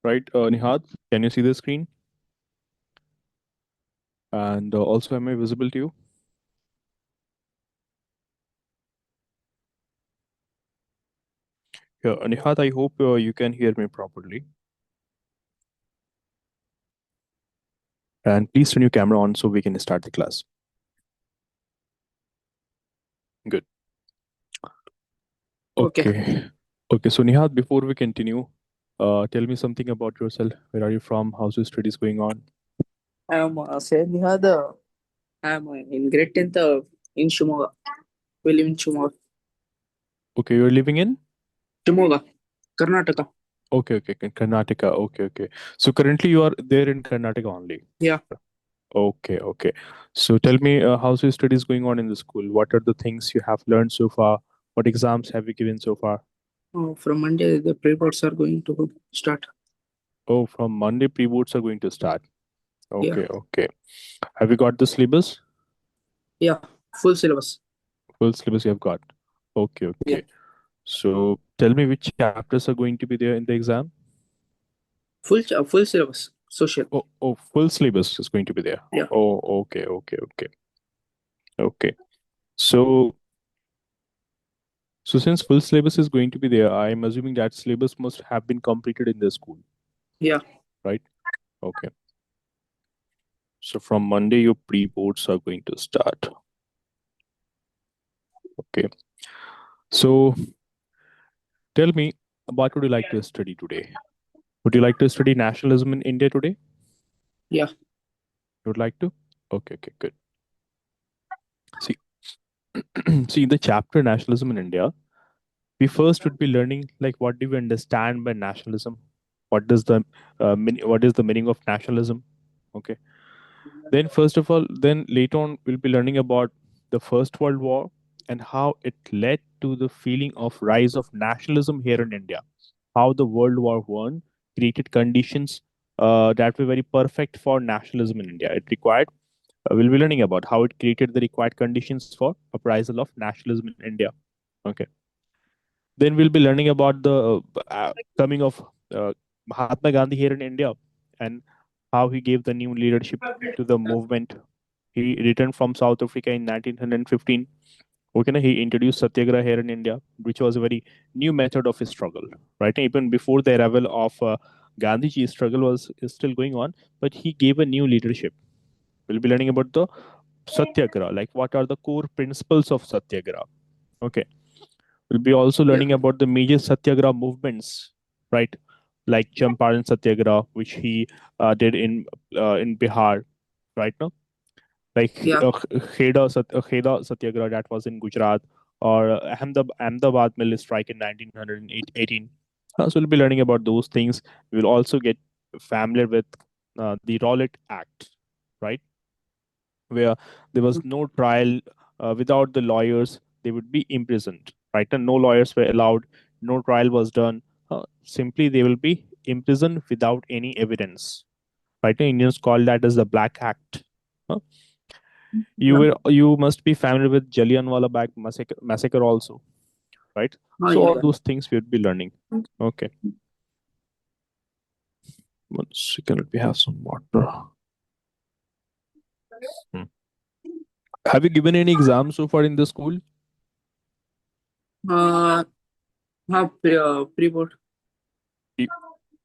right? Nihat, can you see the screen? And also, am I visible to you? Yeah, Nihat, I hope you can hear me properly. And please turn your camera on so we can start the class. Good. Okay, Okay. Okay, so Nihat, before we continue, tell me something about yourself. Where are you from? How's your studies going on? I am Sayed Nihad. I am in grade 10th in Shimoga. We live in Shimoga. Okay, you're living in? Shimoga, Karnataka. Okay, okay, Karnataka. Okay, okay. So currently you are there in Karnataka only. Yeah. Okay, okay. So tell me, how's your studies going on in the school? What are the things you have learned so far? What exams have you given so far? From Monday, the pre-boards are going to start. Oh, from Monday, pre-boards are going to start. Yeah. Okay, okay. Have you got the syllabus? Yeah. Full syllabus. Full syllabus you have got. Okay, Yeah. okay. So tell me which chapters are going to be there in the exam? Full syllabus. Social. Oh, full syllabus is going to be there. Yeah. Oh, okay, okay, okay, okay. So, so since full syllabus is going to be there, I'm assuming that syllabus must have been completed in the school, Yeah. right? Okay. So from Monday, your pre-boards are going to start. Okay. So tell me, what would you like to study today? Would you like to study nationalism in India today? Yeah. You would like to? Okay, okay, good. See, see, in the chapter nationalism in India, we first would be learning like what do we understand by nationalism? What does the what is the meaning of nationalism? Okay. Then first of all, then later on we'll be learning about the First World War and how it led to the feeling of rise of nationalism here in India. How the World War One created conditions that were very perfect for nationalism in India. It required we'll be learning about how it created the required conditions for appraisal of nationalism in India. Okay. Then we'll be learning about the coming of Mahatma Gandhi here in India and how he gave the new leadership to the movement. He returned from South Africa in 1915. Okay, na, he introduced Satyagraha here in India, which was a very new method of his struggle. Right, even before the arrival of Gandhiji's struggle was is still going on, but he gave a new leadership. We'll be learning about the Satyagraha, like what are the core principles of Satyagraha. Okay, we'll be also Yeah. learning about the major Satyagraha movements, right? Like Champaran Satyagraha, which he did in Bihar, right now, like Yeah. Kheda Satyagraha that was in Gujarat, or Ahmedabad mill strike in 1918. So we'll be learning about those things. We'll also get familiar with the Rowlatt Act, right? Where there was no trial without the lawyers, they would be imprisoned, right? And no lawyers were allowed, no trial was done. Simply, they will be imprisoned without any evidence, right? The Indians call that as the Black Act. Uh, Yeah. you must be familiar with Jallianwala Bagh massacre also, right? Oh, So yeah. all those things we would be learning. Okay, 1 second, let me have some water. Hmm. Have you given any exams so far in the school? Uh, pre-board. Pre-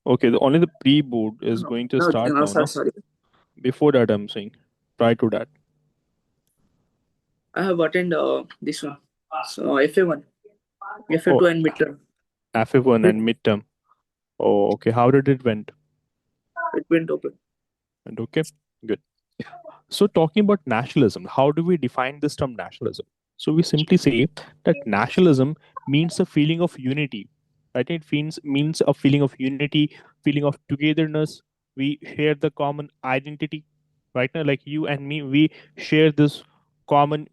Okay, only the pre-board is No, going to no, start no, now, sorry, no? sorry. Before that, I'm saying, prior to that, I have attended this one. So FA1, oh, FA2 and midterm. FF1 and Pre-board. midterm. Oh, okay. How did it went? It went open. And okay, good. So, talking about nationalism, how do we define this term nationalism? So, we simply say that nationalism means a feeling of unity. Right? It means a feeling of unity, feeling of togetherness. We share the common identity. Right now, like you and me, we share this common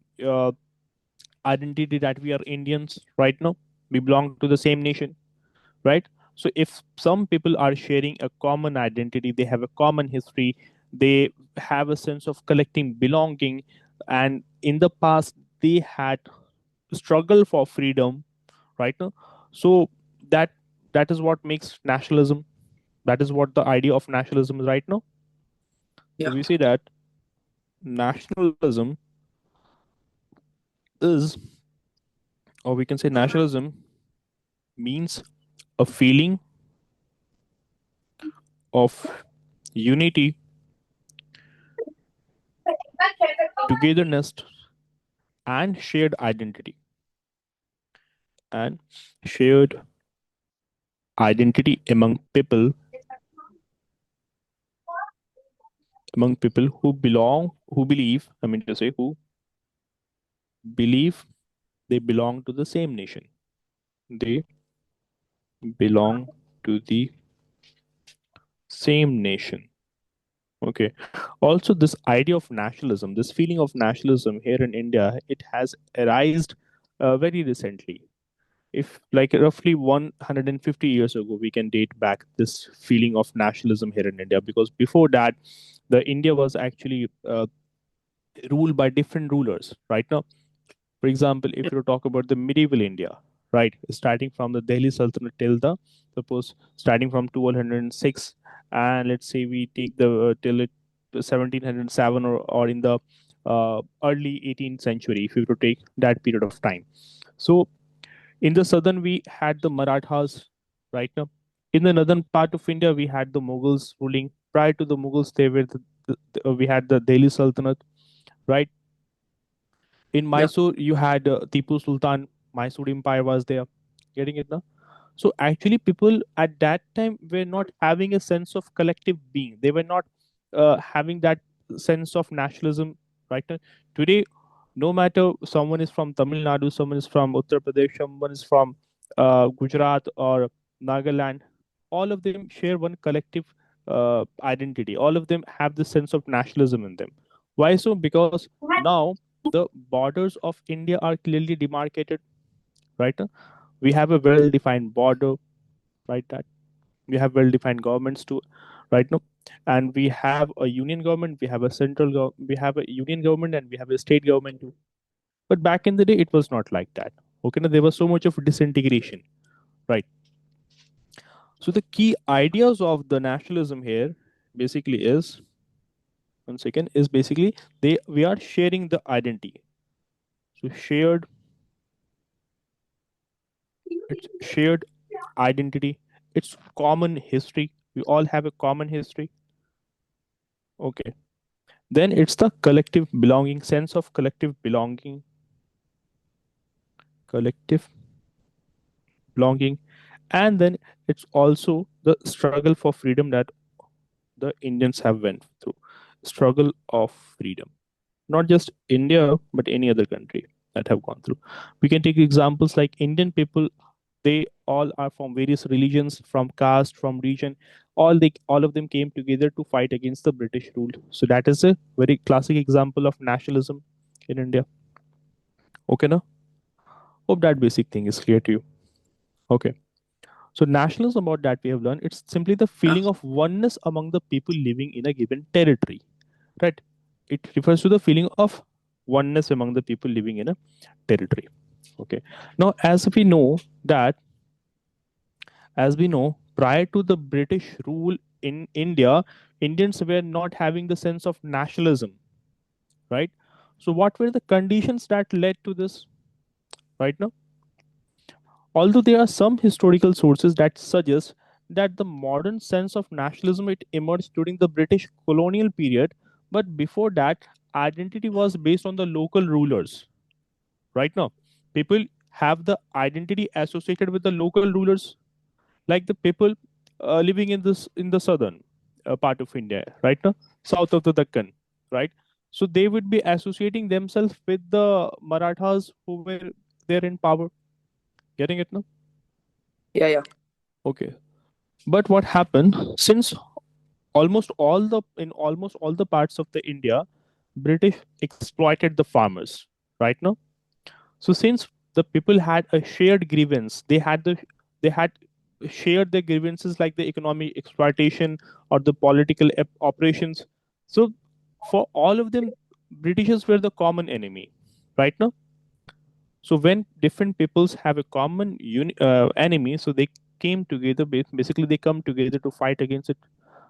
identity that we are Indians. Right now, we belong to the same nation. Right? So if some people are sharing a common identity, they have a common history, they have a sense of collecting belonging, and in the past they had struggle for freedom, right now. So that that is what makes nationalism. That is what the idea of nationalism is right now. So Yeah. we see that nationalism is, or we can say nationalism means a feeling of unity, togetherness, and shared identity. And shared identity among people who belong, who believe, I mean to say, who believe they belong to the same nation. They belong to the same nation. Okay. Also, this idea of nationalism, this feeling of nationalism here in India, it has arisen very recently. If like roughly 150 years ago, we can date back this feeling of nationalism here in India, because before that, the India was actually ruled by different rulers. Right now, for example, if you talk about the medieval India, right, starting from the Delhi Sultanate till the, suppose, starting from 1206, and let's say we take the till it 1707, or in the early 18th century, if you were to take that period of time. So in the southern, we had the Marathas, right now. In the northern part of India, we had the Mughals ruling. Prior to the Mughals, they were we had the Delhi Sultanate, right? In Yeah. Mysore, you had Tipu Sultan. Mysore Empire was there. Getting it now? So actually, people at that time were not having a sense of collective being. They were not having that sense of nationalism. Right now, today, no matter someone is from Tamil Nadu, someone is from Uttar Pradesh, someone is from Gujarat or Nagaland, all of them share one collective identity. All of them have this sense of nationalism in them. Why so? Because now the borders of India are clearly demarcated. Right now, we have a well-defined border, right? That we have well-defined governments too, right now, and we have a union government, we have a union government, and we have a state government too. But back in the day, it was not like that. Okay, now there was so much of disintegration, right? So the key ideas of the nationalism here basically is, one second, is basically they we are sharing the identity. So shared identity, it's common history. We all have a common history. Okay. Then it's the collective belonging, sense of collective belonging, collective belonging. And then it's also the struggle for freedom that the Indians have went through. Struggle of freedom. Not just India, but any other country that have gone through. We can take examples like Indian people, they all are from various religions, from caste, from region. All of them came together to fight against the British rule. So that is a very classic example of nationalism in India. Okay, now hope that basic thing is clear to you. Okay. So nationalism, about that we have learned, it's simply the Yeah. feeling of oneness among the people living in a given territory. Right? It refers to the feeling of oneness among the people living in a territory. Okay. Now, that, as we know, prior to the British rule in India, Indians were not having the sense of nationalism, right? So, what were the conditions that led to this? Right now, although there are some historical sources that suggest that the modern sense of nationalism it emerged during the British colonial period, but before that, identity was based on the local rulers. Right now, people have the identity associated with the local rulers, like the people living in the southern part of India, right now, south of the Deccan, right? So they would be associating themselves with the Marathas who were there in power. Getting it now? Yeah. Yeah. Okay. But what happened, since almost all the parts of the India, British exploited the farmers, right now. So since the people had a shared grievance, they had shared their grievances like the economic exploitation or the political operations. So for all of them, Britishers were the common enemy, right now. So when different peoples have a common enemy, so they came together. Basically, they come together to fight against it.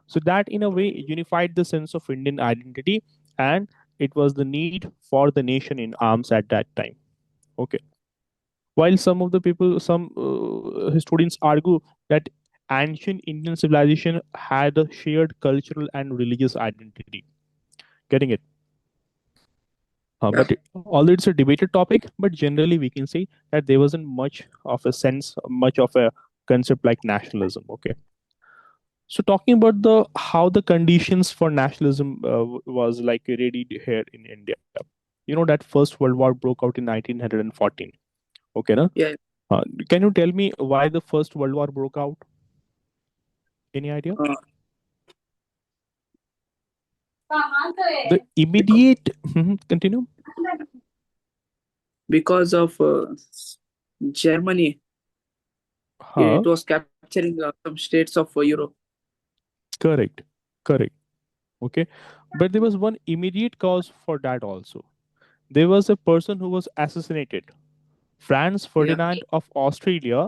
So that, in a way, unified the sense of Indian identity, and it was the need for the nation in arms at that time. Okay. While some of the people, some historians argue that ancient Indian civilization had a shared cultural and religious identity. Getting it? Yeah. Although it's a debated topic, but generally we can say that there wasn't much of a sense, much of a concept like nationalism. Okay. So talking about the how the conditions for nationalism was like ready here in India. That First World War broke out in 1914. Okay, na? Yeah. Uh, can you tell me why the First World War broke out? Any idea? Uh, The because immediate continue. because of Germany, Huh? it was capturing some states of Europe. Correct. Correct. Okay. But there was one immediate cause for that also. There was a person who was assassinated. Franz Yeah. Ferdinand of Austria,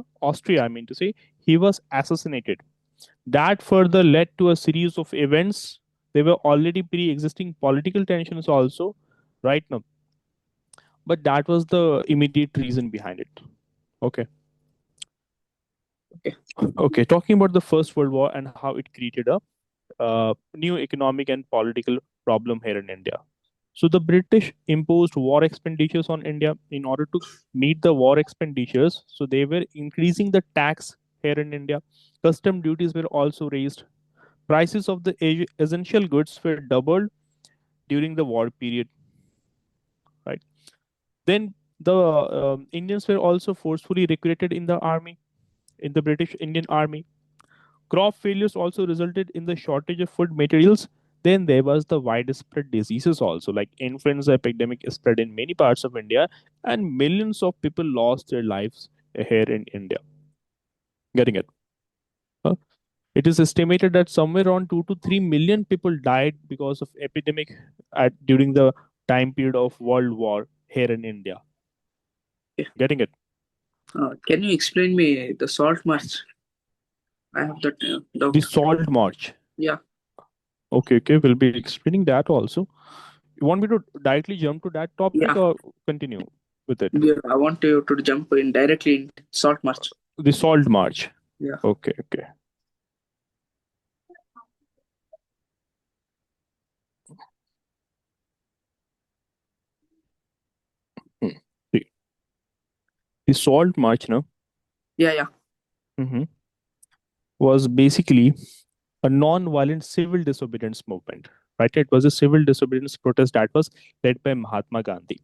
I mean to say, he was assassinated. That further led to a series of events. There were already pre existing political tensions also, right now. But that was the immediate reason behind it. Okay. Okay. Okay. Talking about the First World War and how it created a new economic and political problem here in India. So the British imposed war expenditures on India in order to meet the war expenditures. So they were increasing the tax here in India. Custom duties were also raised. Prices of the essential goods were doubled during the war period. Right. Then the Indians were also forcefully recruited in the army, in the British Indian army. Crop failures also resulted in the shortage of food materials. Then there was the widespread diseases also, like influenza epidemic spread in many parts of India, and millions of people lost their lives here in India. Getting it? Huh? It is estimated that somewhere around 2 to 3 million people died because of epidemic during the time period of World War here in India. Yeah. Getting it? Can you explain me the salt march? I have that The doubt. Salt March. Yeah. Okay, okay, we'll be explaining that also. You want me to directly jump to that topic Yeah. or continue with it? Yeah. I want you to jump in directly in salt march. The Salt March. Yeah. Okay, okay. Hmm. The, the Salt March, no, Yeah. Yeah. mhm, was basically a non-violent civil disobedience movement. Right? It was a civil disobedience protest that was led by Mahatma Gandhi.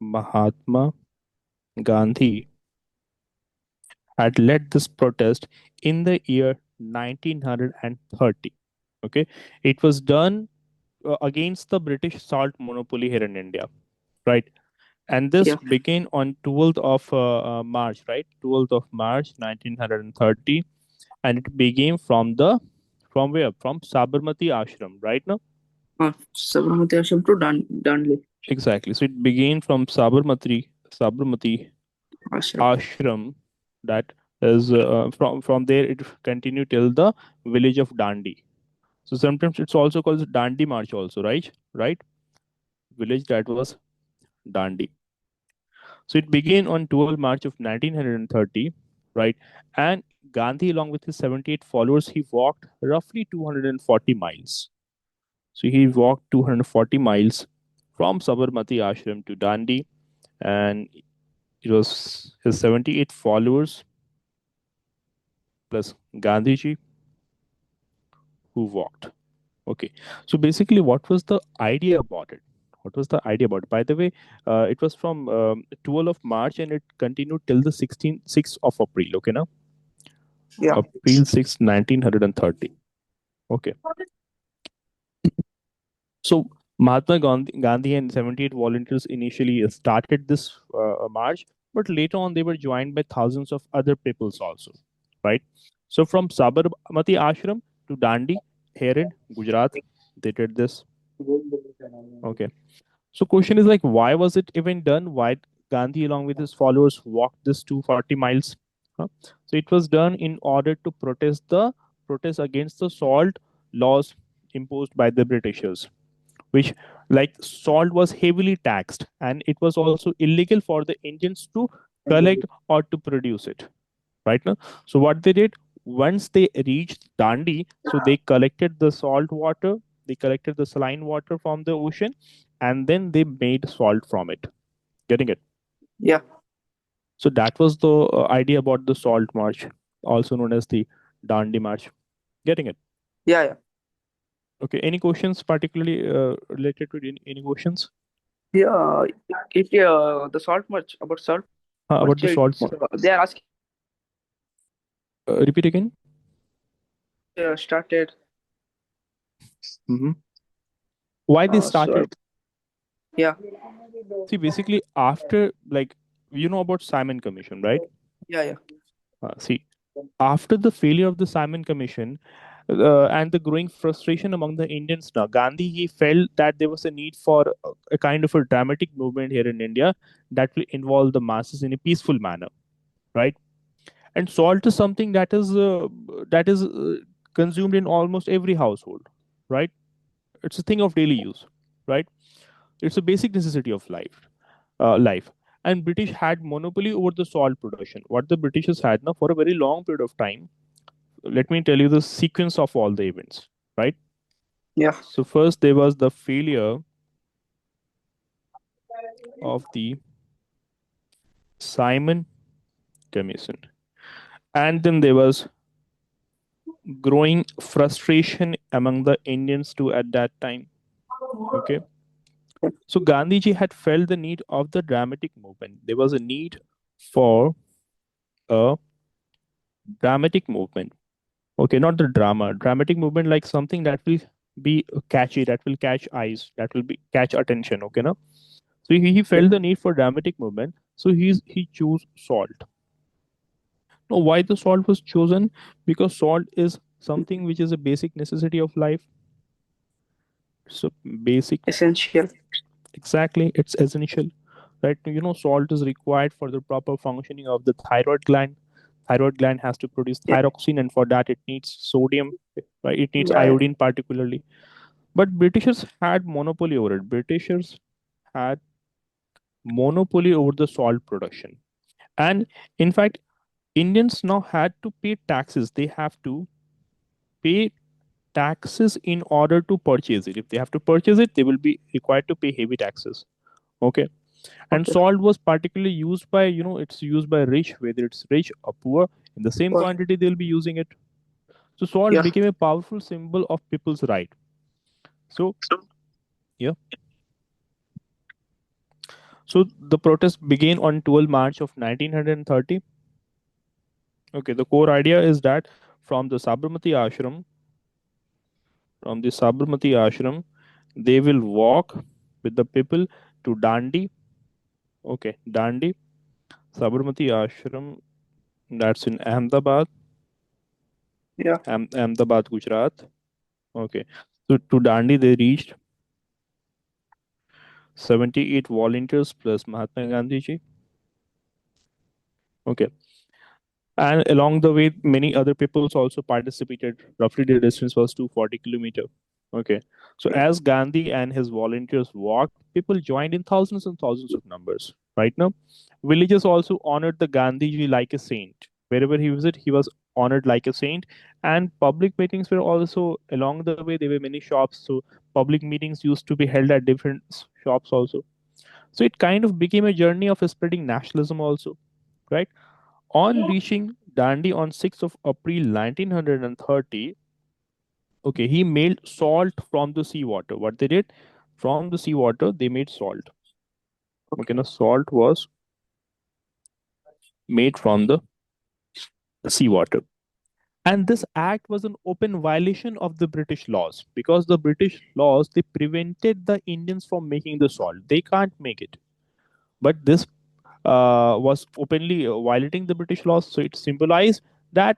Mahatma Gandhi had led this protest in the year 1930. Okay, it was done against the British salt monopoly here in India. Right, and this Yeah. began on 12th of March, right? 12th of March 1930, and it began from where? From Sabarmati Ashram, right now? Sabarmati Ashram to Danley Exactly. So it began from Sabarmati Ashram. Ashram. That is from there. It continued till the village of Dandi. So sometimes it's also called Dandi March, also, right? Right. Village that was Dandi. So it began on 12 March of 1930, right? And Gandhi, along with his 78 followers, he walked roughly 240 miles. So he walked 240 miles from Sabarmati Ashram to Dandi, and it was his 78 followers plus Gandhiji who walked. Okay. So basically, what was the idea about it? What was the idea about it? By the way, it was from 12th of March and it continued till the 6th of April. Okay, now Yeah. April 6, 1930. Okay. So Gandhi and 78 volunteers initially started this march, but later on they were joined by thousands of other peoples also, right? So from Sabarmati Ashram to Dandi here in Gujarat, they did this. Okay. So question is like, why was it even done? Why Gandhi along with his followers walked this 240 miles? Huh? So it was done in order to protest against the salt laws imposed by the Britishers, which, like, salt was heavily taxed and it was also illegal for the Indians to collect or to produce it. Right now, so what they did, once they reached Dandi, so they collected the salt water, they collected the saline water from the ocean, and then they made salt from it. Getting it? Yeah. So that was the idea about the salt march, also known as the Dandi march. Getting it? Yeah. Yeah. Okay. Any questions particularly related to any questions Yeah. If the salt march about salt march, about the salt march? they are asking Repeat again. started. Hmm. Why they So started? yeah. See, basically, after, like, you know about Simon Commission, right? Yeah. Yeah. See, after the failure of the Simon Commission and the growing frustration among the Indians, now Gandhi, he felt that there was a need for a kind of a dramatic movement here in India that will involve the masses in a peaceful manner, right? And salt is something that is consumed in almost every household, right? It's a thing of daily use, right? It's a basic necessity of life. And British had monopoly over the salt production. What the Britishers had now for a very long period of time. Let me tell you the sequence of all the events, right? Yeah. So first there was the failure of the Simon Commission, and then there was growing frustration among the Indians too at that time. Okay, so Gandhiji had felt the need of the dramatic movement. There was a need for a dramatic movement. Okay, not the drama, dramatic movement, like something that will be catchy, that will catch eyes, that will be catch attention. Okay, now, so he felt the need for dramatic movement. So he chose salt. Now, why the salt was chosen? Because salt is something which is a basic necessity of life. So basic, Essential. exactly, it's essential, right? You know, salt is required for the proper functioning of the thyroid gland. Thyroid gland has to produce Yeah. thyroxine, and for that it needs sodium, right? It needs Yeah. iodine particularly. But Britishers had monopoly over it. Britishers had monopoly over the salt production. And in fact, Indians now had to pay taxes. They have to pay taxes in order to purchase it. If they have to purchase it, they will be required to pay heavy taxes. Okay. And Okay. salt was particularly used by, you know, it's used by rich, whether it's rich or poor, in the same Well, quantity they'll be using it. So salt yeah. became a powerful symbol of people's right. So yeah. So the protest began on 12 March of 1930. Okay, the core idea is that from the Sabarmati ashram, from the Sabarmati ashram, they will walk with the people to Dandi. Okay, Dandi, Sabarmati ashram, that's in Ahmedabad, Yeah. Ahmedabad, Gujarat. Okay, so to Dandi they reached 78 volunteers plus Mahatma Gandhi ji. Okay, and along the way many other peoples also participated. Roughly the distance was 240 kilometer. Okay, so Yeah. as Gandhi and his volunteers walked, people joined in thousands and thousands of numbers. Right now, villagers also honored the Gandhiji like a saint. Wherever he visited, he was honored like a saint. And public meetings were also along the way. There were many shops, so public meetings used to be held at different shops also. So it kind of became a journey of spreading nationalism also, right? On reaching Dandi on 6th of April 1930, okay, he made salt from the seawater. What they did, from the seawater, they made salt. Okay, Okay. now salt was made from the seawater. And this act was an open violation of the British laws, because the British laws, they prevented the Indians from making the salt. They can't make it. But this was openly violating the British laws. So it symbolized that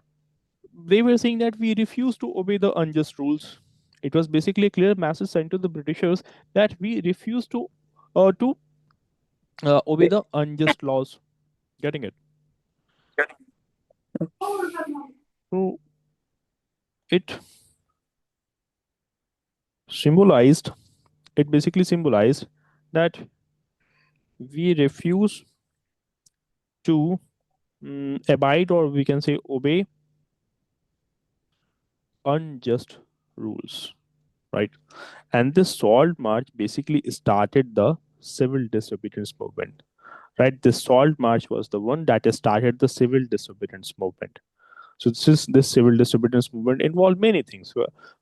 they were saying that we refuse to obey the unjust rules. It was basically a clear message sent to the Britishers that we refuse to obey Yeah. the unjust laws. Getting it? it symbolized, it basically symbolized that we refuse to abide, or we can say obey, unjust rules, right? And this salt march basically started the civil disobedience movement, right? The salt march was the one that started the civil disobedience movement. So this civil disobedience movement involved many things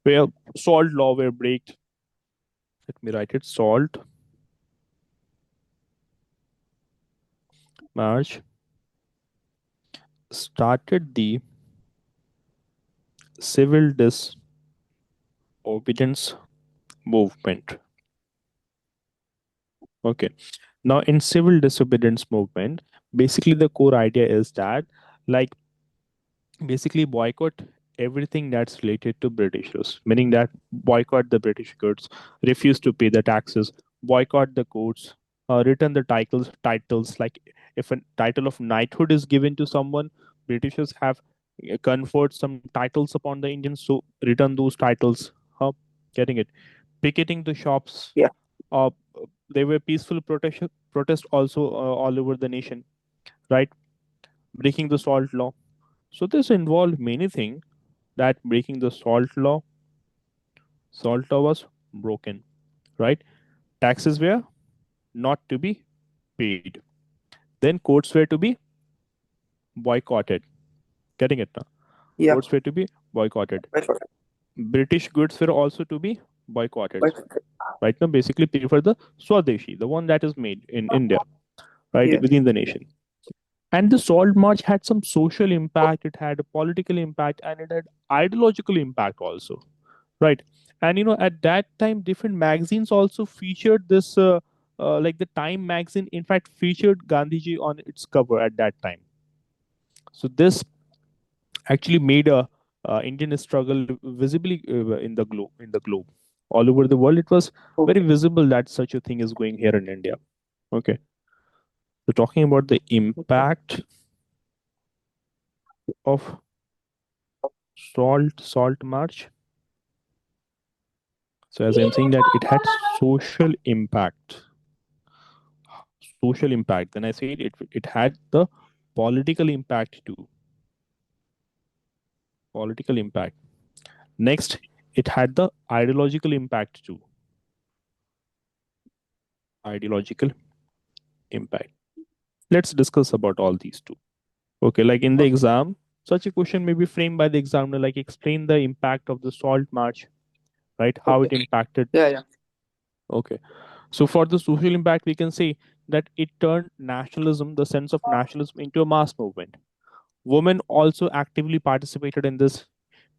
where salt law were break. Let me write it. Salt march started the civil disobedience movement. Okay. Now in civil disobedience movement, basically the core idea is that, like, basically boycott everything that's related to Britishers, meaning that boycott the British goods, refuse to pay the taxes, boycott the courts, return the titles. Like if a title of knighthood is given to someone, Britishers have conferred some titles upon the Indians, so return those titles. Getting it? Picketing the shops. Yeah. Uh, there were peaceful protest also all over the nation, right? Breaking the salt law. So this involved many things, that breaking the salt law was broken, right? Taxes were not to be paid. Then courts were to be boycotted. Getting it now? Yeah. Courts were to be boycotted. Right. British goods were also to be boycotted. Right. Right now, basically prefer the Swadeshi, the one that is made in India, right, Yeah. within the nation. And the Salt March had some social impact, it had a political impact, and it had ideological impact also, right? And at that time different magazines also featured this, like the Time magazine in fact featured Gandhiji on its cover at that time. So this actually made a Indian struggle visibly in the globe all over the world. It was very Okay. visible that such a thing is going here in India. Okay, so talking about the Okay. impact of salt march. So as I'm saying that it had social impact. Then I said it had the political impact too. Political impact. Next, it had the ideological impact too. Ideological impact. Let's discuss about all these two. Okay, like in the Okay. exam, such a question may be framed by the examiner, like explain the impact of the salt march, right? How Okay. it impacted. Yeah. Yeah. Okay. So for the social impact, we can say that it turned nationalism, the sense of nationalism, into a mass movement. Women also actively participated in this.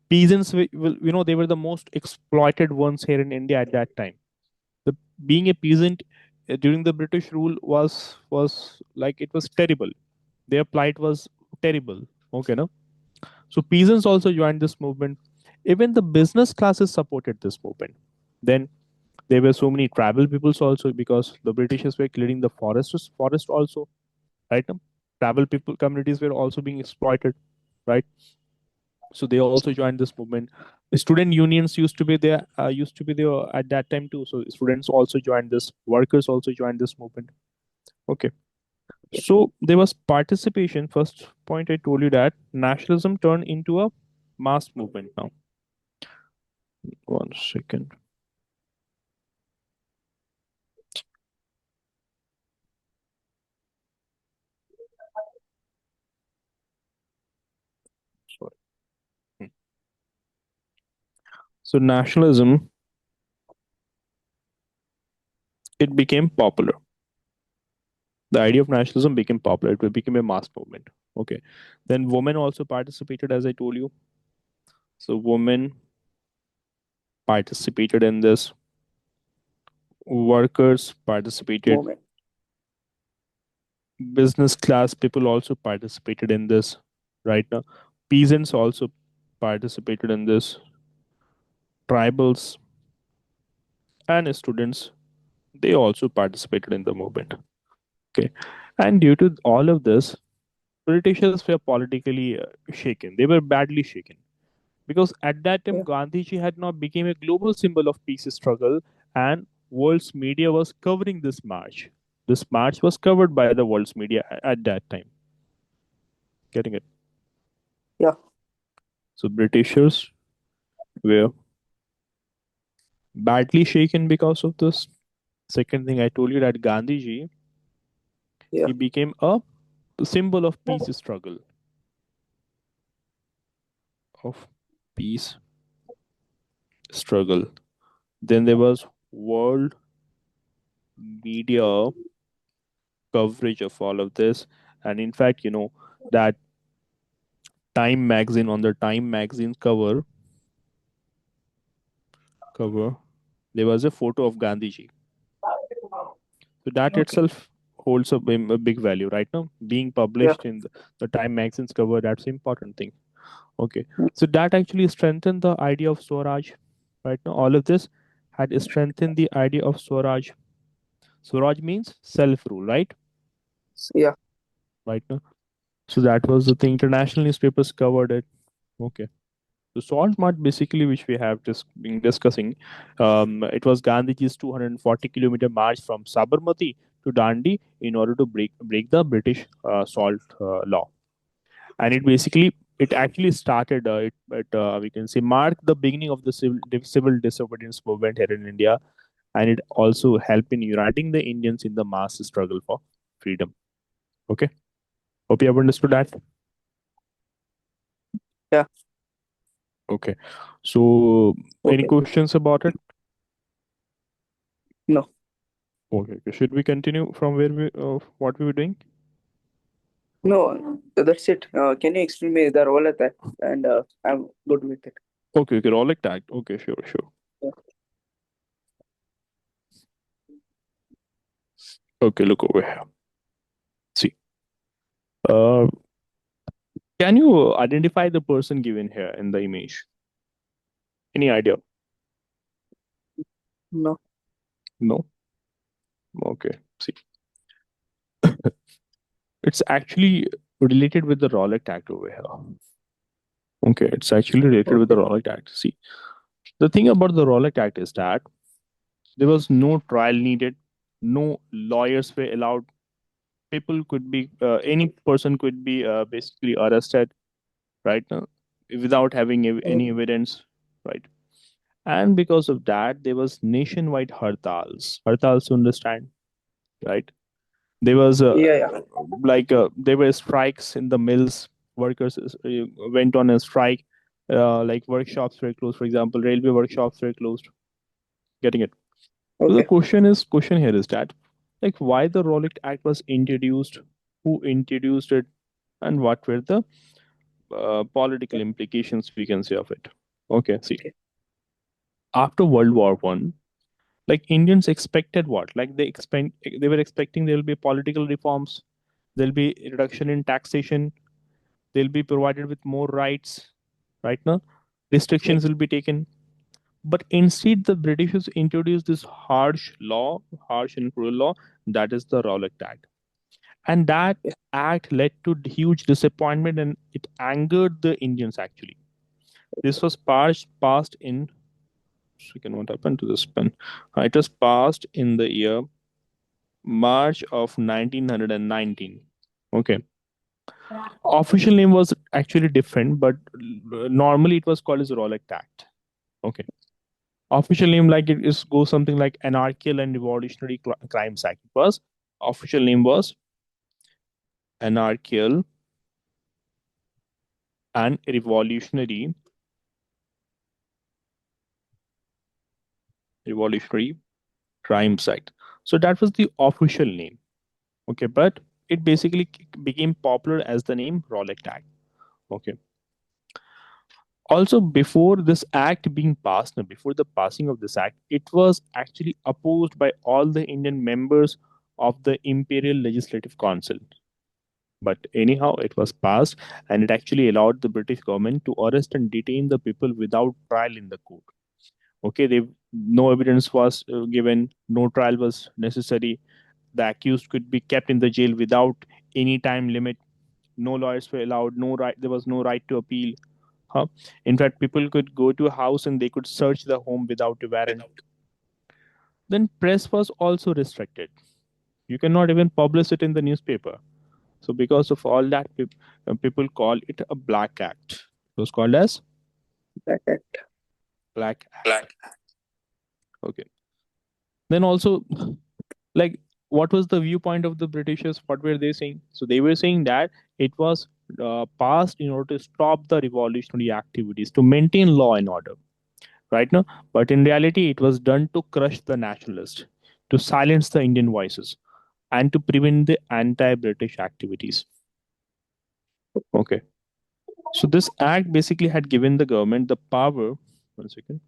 Peasants, they were the most exploited ones here in India at that time. The being a peasant during the British rule was like it was terrible. Their plight was terrible. Okay, no. So peasants also joined this movement. Even the business classes supported this movement. Then there were so many tribal peoples also, because the Britishers were clearing the forest also, right? Tribal people communities were also being exploited, right? So they also joined this movement. Student unions used to be there at that time too. So students also joined this. Workers also joined this movement. Okay. So there was participation. First point I told you that nationalism turned into a mass movement now. One second. Sorry. Hmm. So nationalism, it became popular. The idea of nationalism became popular. It became a mass movement. Okay. Then women also participated, as I told you. So women participated in this. Workers participated. Moment. Business class people also participated in this. Right now, peasants also participated in this. Tribals and students, they also participated in the movement. Okay. And due to all of this, Britishers were politically shaken. They were badly shaken. because at that time yeah, Gandhiji had now become a global symbol of peace struggle, and world's media was covering this march. This march was covered by the world's media at that time. Getting it? yeah, So Britishers were badly shaken because of this. Second thing, I told you that Gandhiji, yeah, he became a symbol of peace struggle, of peace struggle. Then there was world media coverage of all of this, and in fact, that Time magazine, on the Time magazine cover, there was a photo of Gandhiji. So that okay, itself holds a big value, right now. Being yeah, published in the Time magazine's cover, that's the important thing. Okay. mm, So that actually strengthened the idea of Swaraj. Right now, all of this had strengthened the idea of Swaraj. Swaraj means self rule, right? yeah, Right now. So that was the thing. International newspapers covered it. Okay. So salt mart basically, which we have just been discussing, it was Gandhiji's 240-kilometer march from Sabarmati to Dandi in order to break the British salt law, and it actually started we can say marked the beginning of the civil disobedience movement here in India, and it also helped in uniting the Indians in the mass struggle for freedom. Okay, hope you have understood that. yeah, Okay, so any okay. questions about it? No, Okay, okay. Should we continue from where what we were doing? no, that's it. Can you explain me the role of that? And I'm good with it. Okay, okay. All like that. Okay, sure, sure. Yeah. Okay, look over here. See, uh, can you identify the person given here in the image? Any idea? No, No. Okay. See, it's actually related with the Rowlatt Act over here. Okay, it's actually related with the okay, Rowlatt Act. See, the thing about the Rowlatt Act is that there was no trial needed, no lawyers were allowed. People could be, any person could be basically arrested right now without having mm, any evidence, right? And because of that, there was nationwide hartals to understand, right? There was yeah, yeah, there were strikes in the mills. Workers went on a strike. Like workshops were closed, for example, railway workshops were closed. Getting it? So the okay, question here is that, like, why the Rowlatt Act was introduced, who introduced it, and what were the political implications, we can say, of it. Okay, see, okay, after World War I, like Indians expected what? Like they were expecting there will be political reforms, there'll be reduction in taxation, they'll be provided with more rights, right now, yeah, restrictions will be taken. But instead, the Britishers introduced this harsh and cruel law, that is the Rowlatt Act. And that yeah, act led to huge disappointment and it angered the Indians actually. This was passed in, second, what happened to this pen? It was passed in the year March of 1919. Okay. Official name was actually different, but normally it was called as Rowlatt Act. Okay. Official name, like, it is goes something like Anarchical and Revolutionary Crimes Act. It was official name was Anarchical and Revolutionary Crimes Act. So that was the official name. Okay, but it basically became popular as the name Rowlatt Act. Okay. Also, before this act being passed, no, before the passing of this act, it was actually opposed by all the Indian members of the Imperial Legislative Council. But anyhow, it was passed, and it actually allowed the British government to arrest and detain the people without trial in the court. Okay, no evidence was given, no trial was necessary. The accused could be kept in the jail without any time limit. No lawyers were allowed. No right. There was no right to appeal. Huh? In fact, people could go to a house and they could search the home without a warrant. Then press was also restricted. You cannot even publish it in the newspaper. So because of all that, people call it a black act. It was called as Black Act. black act. Okay. Then also, like, what was the viewpoint of the Britishers? What were they saying? So they were saying that it was passed in order to stop the revolutionary activities, to maintain law and order, right now. But in reality, it was done to crush the nationalists, to silence the Indian voices, and to prevent the anti-British activities. Okay. So this act basically had given the government the power. One second.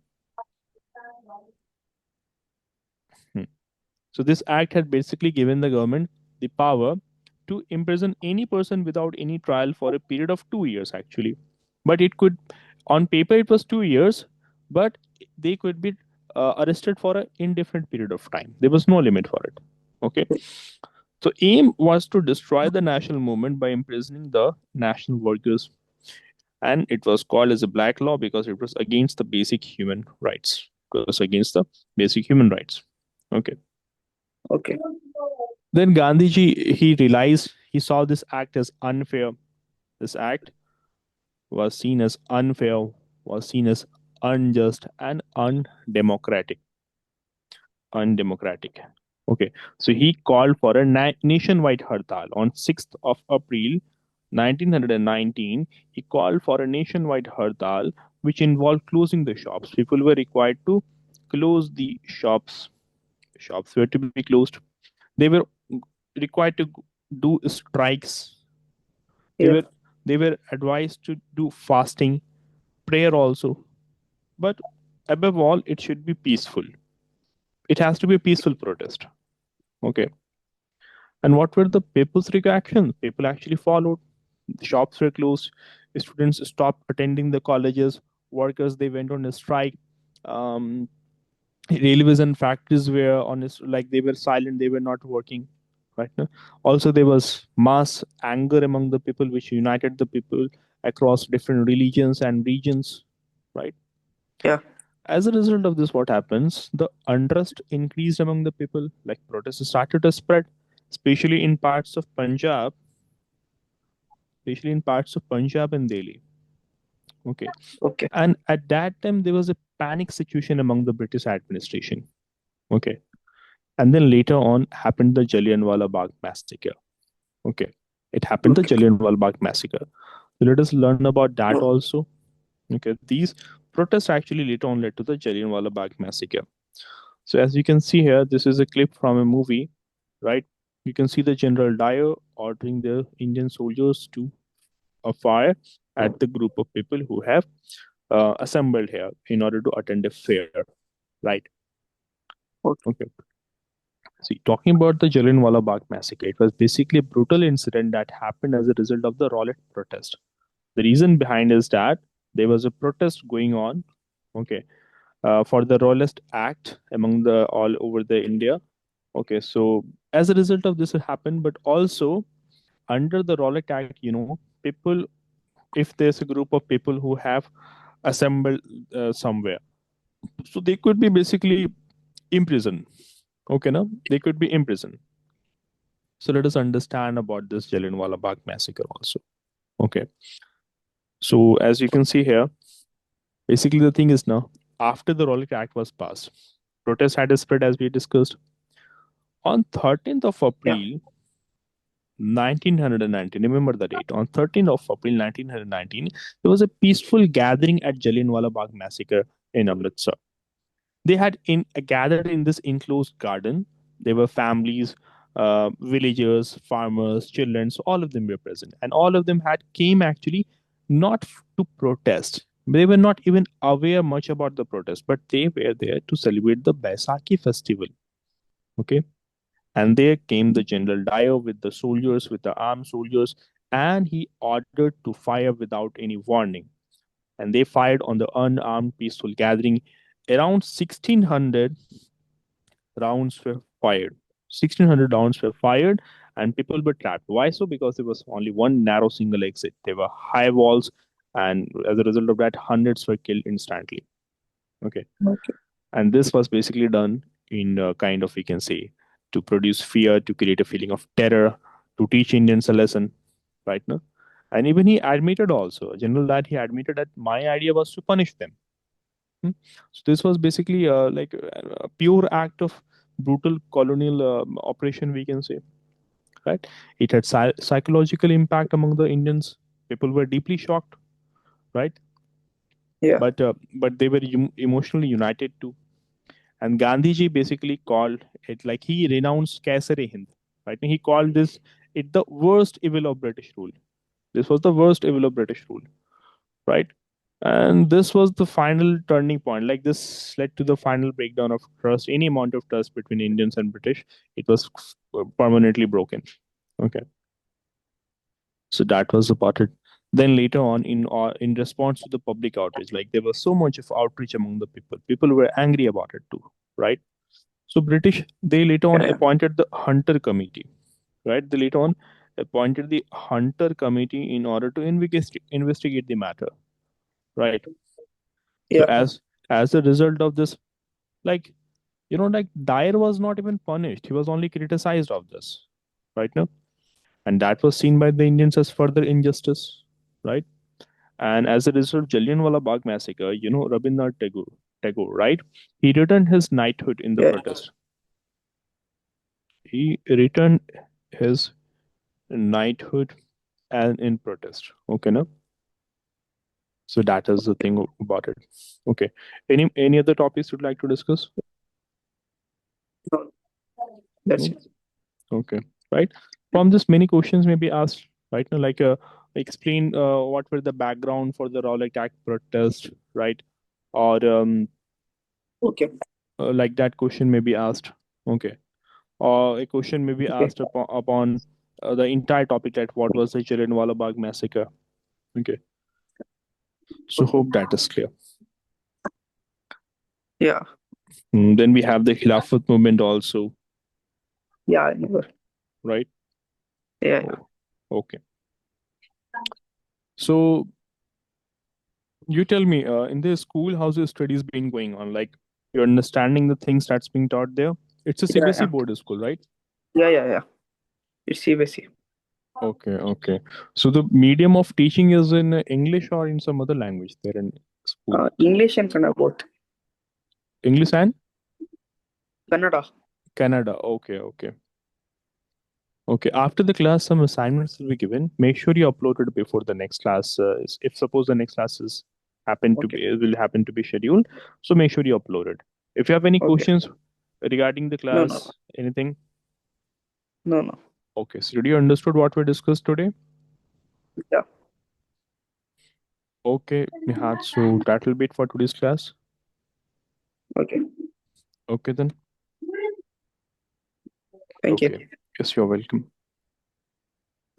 Hmm. So this act had basically given the government the power to imprison any person without any trial for a period of 2 years, actually. But it could, on paper, it was 2 years, but they could be arrested for an indefinite period of time. There was no limit for it. Okay. So aim was to destroy the national movement by imprisoning the national workers, and it was called as a black law because it was against the basic human rights. It was against the basic human rights. Okay. Okay. Then Gandhiji, he realized, he saw this act as unfair. This act was seen as unfair, was seen as unjust and undemocratic. Undemocratic. Okay, so he called for a nationwide hartal on 6th of April 1919. He called for a nationwide hartal which involved closing the shops. People were required to close the shops. Shops were to be closed. They were required to do strikes. They Yeah. were they were advised to do fasting, prayer also. But above all, it should be peaceful. It has to be a peaceful protest. Okay. And what were the people's reactions? People actually followed. The shops were closed. Students stopped attending the colleges. Workers, they went on a strike. Um, Railways and factories were on like they were silent. They were not working. Right now, also there was mass anger among the people, which united the people across different religions and regions. Right. Yeah. As a result of this, what happens? The unrest increased among the people. Like protests started to spread, especially in parts of Punjab, especially in parts of Punjab and Delhi. Okay. Okay. And at that time, there was a panic situation among the British administration. Okay. And then later on happened the Jallianwala Bagh massacre. Okay. It happened the Okay. Jallianwala Bagh massacre. So let us learn about that Oh, also. Okay. These protests actually later on led to the Jallianwala Bagh massacre. So as you can see here, this is a clip from a movie, right? You can see the General Dyer ordering the Indian soldiers to fire at the group of people who have assembled here in order to attend a fair, right? okay. Okay. See, talking about the Jallianwala Bagh massacre, it was basically a brutal incident that happened as a result of the Rowlatt protest. The reason behind is that there was a protest going on, okay, for the Rowlatt Act among the all over the India. Okay, so as a result of this, it happened, but also under the Rowlatt Act, people, if there's a group of people who have assembled somewhere, so they could be basically imprisoned. Okay, now they could be imprisoned. So let us understand about this Jallianwala Bagh massacre also. Okay, so as you can see here, basically the thing is now after the Rowlatt Act was passed, protests had spread as we discussed. On 13th of Yeah. April 1919, remember the date. On 13th of April 1919, there was a peaceful gathering at Jallianwala Bagh massacre in Amritsar. They had gathered in this enclosed garden. There were families, villagers, farmers, children. So all of them were present, and all of them had came actually not to protest. They were not even aware much about the protest, but they were there to celebrate the Baisakhi festival. Okay, and there came the General Dyer with the soldiers, with the armed soldiers, and he ordered to fire without any warning. And they fired on the unarmed peaceful gathering. Around 1600 rounds were fired. 1600 rounds were fired, and people were trapped. Why so? Because there was only one narrow single exit. There were high walls, and as a result of that, hundreds were killed instantly. Okay, Okay. and this was basically done in kind of, we can say, to produce fear, to create a feeling of terror, to teach Indians a lesson, right? No, and even he admitted also, General, that he admitted that my idea was to punish them. Hmm? So this was basically like a pure act of brutal colonial operation, we can say, right? It had psychological impact among the Indians. People were deeply shocked, right? Yeah. But they were emotionally united too. And Gandhiji basically called it, like, he renounced Kaisar-e Hind, right? He called this it the worst evil of British rule. This was the worst evil of British rule, right? And this was the final turning point. Like, this led to the final breakdown of trust. Any amount of trust between Indians and British, it was permanently broken. Okay, so that was about it. Then later on, in response to the public outrage, like, there was so much of outreach among the people. People were angry about it too, right? So British, they later on Yeah. Yeah. appointed the Hunter Committee, right? They later on appointed the Hunter Committee in order to investigate the matter, right? So Yeah. as a result of this, like, like, Dyer was not even punished; he was only criticized of this, right? Now, and that was seen by the Indians as further injustice, right? And as a result of Jallianwala Bagh massacre, Rabindranath Tagore, right? He returned his knighthood in the Yeah. protest. He returned his knighthood and in protest. Okay, now, so that is the thing about it. Okay, any other topics you'd like to discuss? No, that's No? it. Okay, right. From this, many questions may be asked, right? Now, like, explain what were the background for the Rowlatt Act protest, right? Or Okay. like, that question may be asked. Okay, or a question may be Okay. asked upon the entire topic, that what was the Jallianwala Bagh massacre. Okay, so Okay. hope that is clear. Yeah. Then we have the Khilafat movement also, Yeah. I never. right? Yeah. Yeah. Oh, okay. So you tell me, in the school, how's your studies been going on? Like, you're understanding the things that's being taught there? It's a Yeah. CBSE Yeah. board school, right? Yeah. Yeah. Yeah. It's CBSE. Okay, okay. So the medium of teaching is in English or in some other language there in school? English and Kannada both. English and Kannada. Canada. Okay, okay. Okay, after the class, some assignments will be given. Make sure you upload it before the next class. If suppose the next class is happen to Okay. be will happen to be scheduled, so make sure you upload it. If you have any Okay. questions regarding the No. No. class, anything, No. No. okay. So did you understood what we discussed today? Yeah. Okay, Nihat. So that will be it for today's class. Okay. Okay then. Thank you. Okay. Yes, you're welcome.